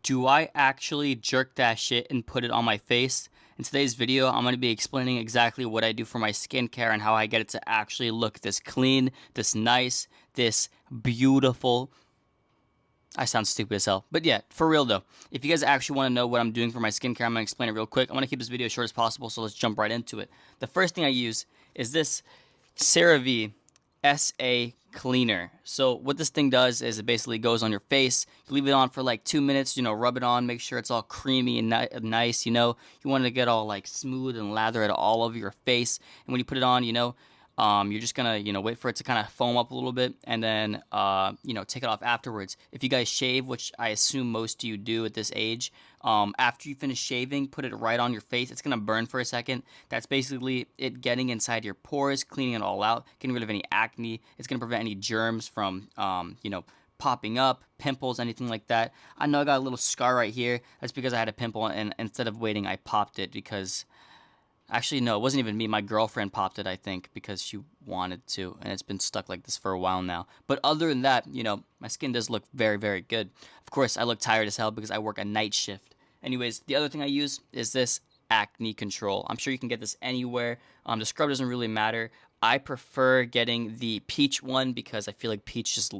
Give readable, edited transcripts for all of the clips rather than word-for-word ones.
Do I actually jerk that shit and put it on my face? In today's video, I'm going to be explaining exactly what I do for my skincare and how I get it to actually look this clean, this nice, this beautiful. I sound stupid as hell. But yeah, for real though, if you guys actually want to know what I'm doing for my skincare, I'm going to explain it real quick. I'm going to keep this video as short as possible, so let's jump right into it. The first thing I use is this CeraVe SA cleaner. So what this thing does is it basically goes on your face. You leave it on for like 2 minutes, rub it on, make sure it's all creamy and nice, You want it to get all like smooth and lather it all over your face. And when you put it on, you're just gonna, wait for it to kind of foam up a little bit and then, take it off afterwards. If you guys shave, which I assume most of you do at this age, after you finish shaving, put it right on your face. It's gonna burn for a second. That's basically it getting inside your pores, cleaning it all out, getting rid of any acne. It's gonna prevent any germs from, popping up, pimples, anything like that. I know I got a little scar right here. That's because I had a pimple, and instead of waiting, I popped it because actually, no, it wasn't even me. My girlfriend popped it, I think, because she wanted to, and it's been stuck like this for a while now. But other than that, my skin does look very, very good. Of course, I look tired as hell because I work a night shift. Anyways, the other thing I use is this acne control. I'm sure you can get this anywhere. The scrub doesn't really matter. I prefer getting the peach one because I feel like peach just,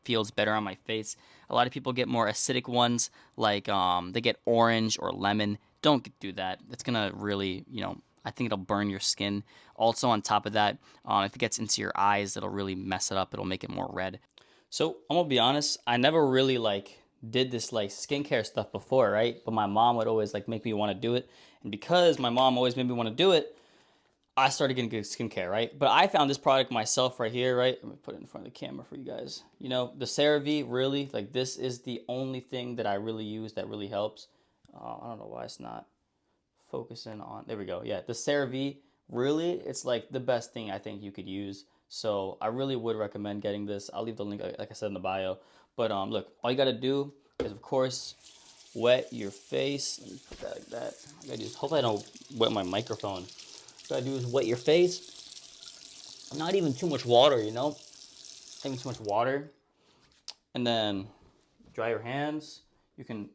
feels better on my face. A lot of people get more acidic ones, like they get orange or lemon. Don't do that. It's gonna really, I think it'll burn your skin. Also, on top of that, if it gets into your eyes, it'll really mess it up. It'll make it more red. So I'm gonna be honest. I never really did this skincare stuff before, right? But my mom would always make me want to do it, and because my mom always made me want to do it, I started getting good skincare, right? But I found this product myself right here, right? Let me put it in front of the camera for you guys. The CeraVe, really, this is the only thing that I really use that really helps. I don't know why it's not focusing on. There we go. Yeah, the CeraVe, really, it's the best thing I think you could use. So I really would recommend getting this. I'll leave the link, like I said, in the bio. But look, all you gotta do is, of course, wet your face. Let me put that like that. I gotta do. Hope I don't wet my microphone. What I do is wet your face. Not even too much water, Not even too much water. And then dry your hands. You can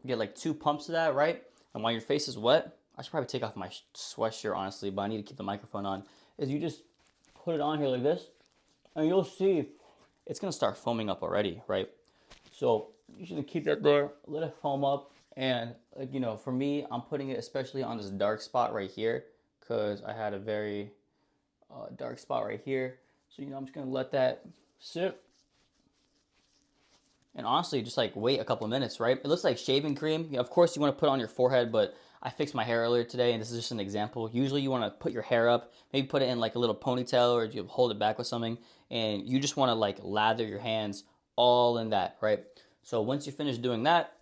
get 2 pumps of that, right? And while your face is wet, I should probably take off my sweatshirt, honestly, but I need to keep the microphone on. Is you just put it on here like this, and you'll see it's gonna start foaming up already, right? So you should keep that there, let it foam up, and for me, I'm putting it especially on this dark spot right here, because I had a very dark spot right here. So I'm just gonna let that sit. And honestly, just wait a couple of minutes, right? It looks like shaving cream. Of course, you want to put it on your forehead, but I fixed my hair earlier today, and this is just an example. Usually, you want to put your hair up, maybe put it in a little ponytail, or you hold it back with something, and you just want to lather your hands all in that, right? So once you finish doing that,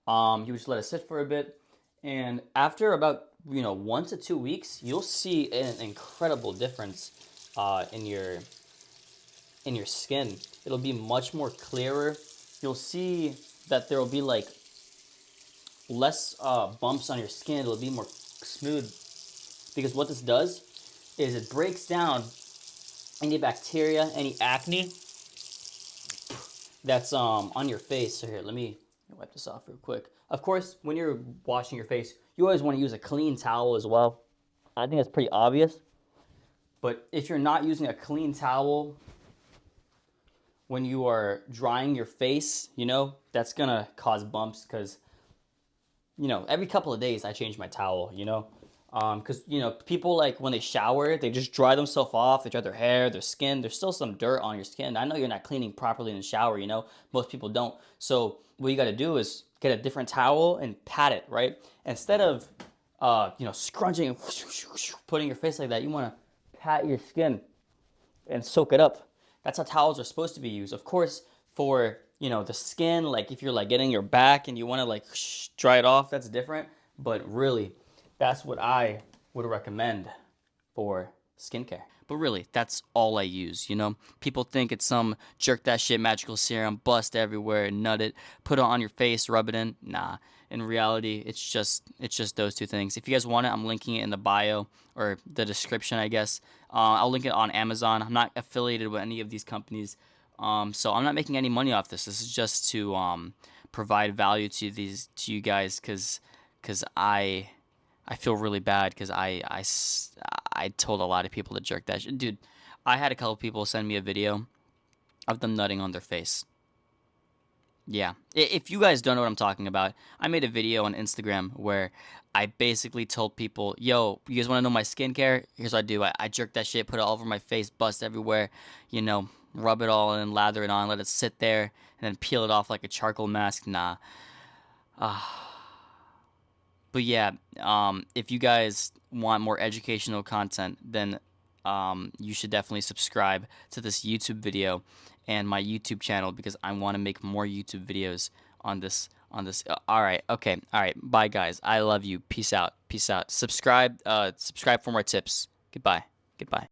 you just let it sit for a bit, and after about 1 to 2 weeks, you'll see an incredible difference in your skin. It'll be much more clearer. You'll see that there will be less bumps on your skin. It'll be more smooth, because what this does is it breaks down any bacteria, any acne that's on your face. So here, let me wipe this off real quick. Of course, when you're washing your face, you always want to use a clean towel as well. I think that's pretty obvious. But if you're not using a clean towel when you are drying your face, that's gonna cause bumps, because every couple of days I change my towel, because people, when they shower, they just dry themselves off. They dry their hair, their skin. There's still some dirt on your skin. I know you're not cleaning properly in the shower. Most people don't. So what you got to do is get a different towel and pat it, right? Instead of scrunching and putting your face like that, you want to pat your skin and soak it up. That's how towels are supposed to be used. Of course, for the skin, if you're getting your back and you want to dry it off, that's different. But really, that's what I would recommend for skincare. But really, that's all I use, People think it's some jerk that shit magical serum, bust everywhere, nut it, put it on your face, rub it in. Nah. In reality, it's just those two things. If you guys want it, I'm linking it in the bio or the description, I guess. I'll link it on Amazon. I'm not affiliated with any of these companies. So I'm not making any money off this. This is just to provide value to you guys, because I feel really bad because I told a lot of people to jerk that shit. Dude, I had a couple people send me a video of them nutting on their face. Yeah. If you guys don't know what I'm talking about, I made a video on Instagram where I basically told people, yo, you guys want to know my skincare? Here's what I do. I jerk that shit, put it all over my face, bust everywhere, rub it all in, lather it on, let it sit there, and then peel it off like a charcoal mask. Nah. But yeah, if you guys want more educational content, then you should definitely subscribe to this YouTube video and my YouTube channel, because I want to make more YouTube videos on this. All right, okay, all right. Bye, guys. I love you. Peace out. Peace out. Subscribe. Subscribe for more tips. Goodbye. Goodbye.